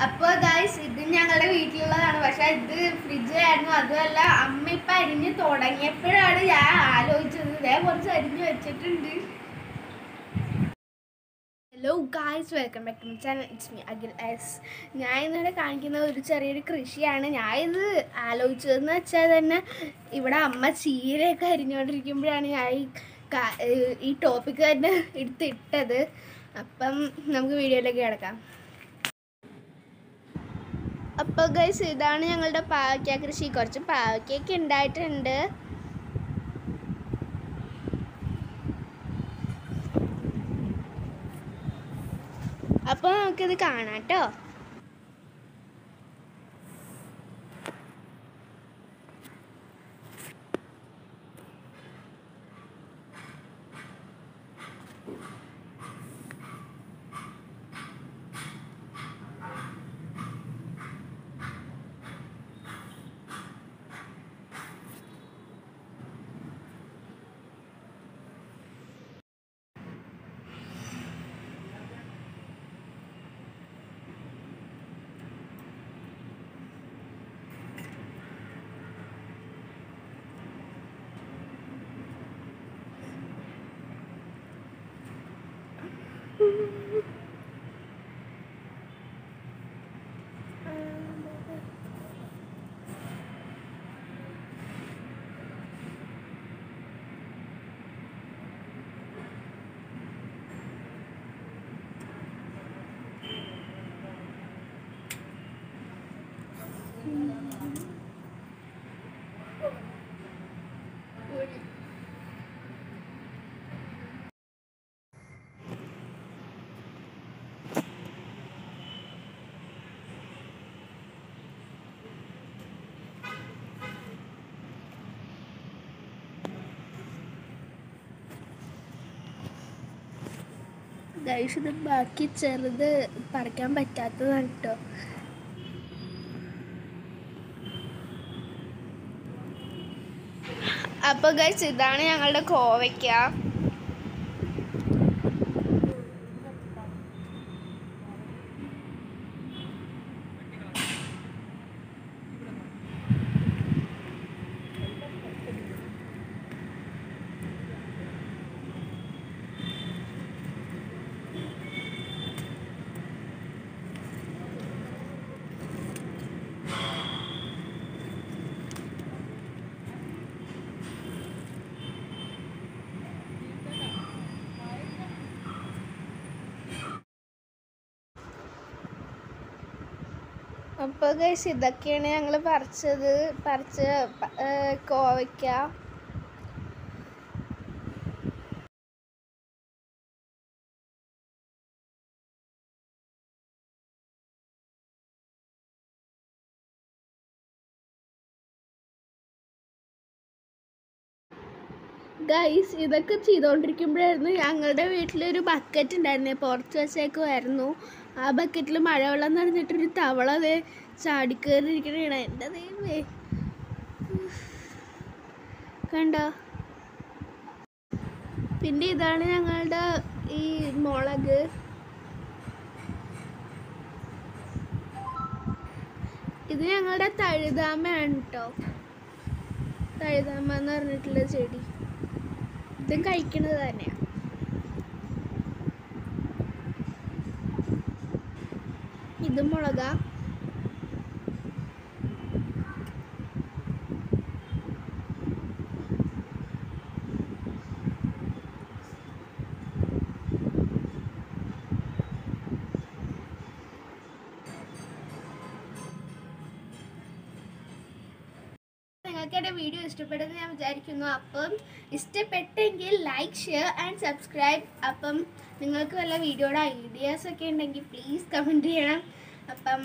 അപ്പോൾ ഗൈസ് ഇത് ഞങ്ങളുടെ വീട്ടിലുള്ളതാണ്. പക്ഷെ ഇത് ഫ്രിഡ്ജിലായിരുന്നു. അതുമല്ല അമ്മ ഇപ്പം അരിഞ്ഞ് തുടങ്ങിയപ്പോഴാണ് ഞാൻ ആലോചിച്ചത്. ഇതേ കുറച്ച് അരിഞ്ഞ് വെച്ചിട്ടുണ്ട്. Hello guys, welcome back to my channel. It's me Akhil S. ഞാൻ ഇന്നലെ കാണിക്കുന്ന ഒരു ചെറിയൊരു കൃഷിയാണ്. ഞാൻ ഇത് ആലോചിച്ചതെന്ന് വെച്ചാൽ തന്നെ ഇവിടെ അമ്മ ചീരയൊക്കെ അരിഞ്ഞുകൊണ്ടിരിക്കുമ്പോഴാണ് ഞാൻ ഈ ടോപ്പിക്ക് തന്നെ എടുത്തിട്ടത്. അപ്പം നമുക്ക് വീഡിയോയിലേക്ക് കിടക്കാം. അപ്പോൾ ഗൈസ് ഇതാണ് ഞങ്ങളുടെ പാവയ്ക്ക കൃഷി. കുറച്ച് പാവയ്ക്കൊക്കെ ഉണ്ടായിട്ടുണ്ട്. അപ്പോൾ നമുക്കിത് കാണാം കേട്ടോ. ഗൈസ് ഇത് ബാക്കി ചെറുത് പറിക്കാൻ പറ്റാത്തതാണ് കേട്ടോ. അപ്പോൾ ഗൈസ് ഇതാണ് ഞങ്ങളുടെ കോവയ്ക്ക. അപ്പോൾ ഗൈസ് ഇതൊക്കെയാണ് ഞങ്ങൾ പറിച്ച കോവയ്ക്ക. ഗൈസ് ഇതൊക്കെ ചെയ്തുകൊണ്ടിരിക്കുമ്പോഴായിരുന്നു ഞങ്ങളുടെ വീട്ടിലൊരു ബക്കറ്റ് ഉണ്ടായിരുന്നേ, പുറത്ത് വെച്ചേക്കുമായിരുന്നു. ആ ബക്കറ്റിൽ മഴവെള്ളം നിറഞ്ഞിട്ടൊരു തവള ചാടിക്കേറിയിരിക്കണേ. എൻ്റെ ദൈവമേ, കണ്ടോ? പിന്നെ ഇതാണ് ഞങ്ങളുടെ ഈ മുളക്. ഇത് ഞങ്ങളുടെ തഴുതാമയാണ് കേട്ടോ. തഴുതാമ എന്ന് പറഞ്ഞിട്ടുള്ള ചെടി ഇതും കഴിക്കുന്നത് തന്നെയാണ്. ഇത് മുളക. നിങ്ങൾക്ക് എൻ്റെ വീഡിയോ ഇഷ്ടപ്പെട്ടെന്ന് ഞാൻ വിചാരിക്കുന്നു. അപ്പം ഇഷ്ടപ്പെട്ടെങ്കിൽ ലൈക്ക്, ഷെയർ ആൻഡ് സബ്സ്ക്രൈബ്. അപ്പം നിങ്ങൾക്ക് വല്ല വീഡിയോയുടെ ഐഡിയാസൊക്കെ ഉണ്ടെങ്കിൽ പ്ലീസ് കമൻറ്റ് ചെയ്യണം. അപ്പം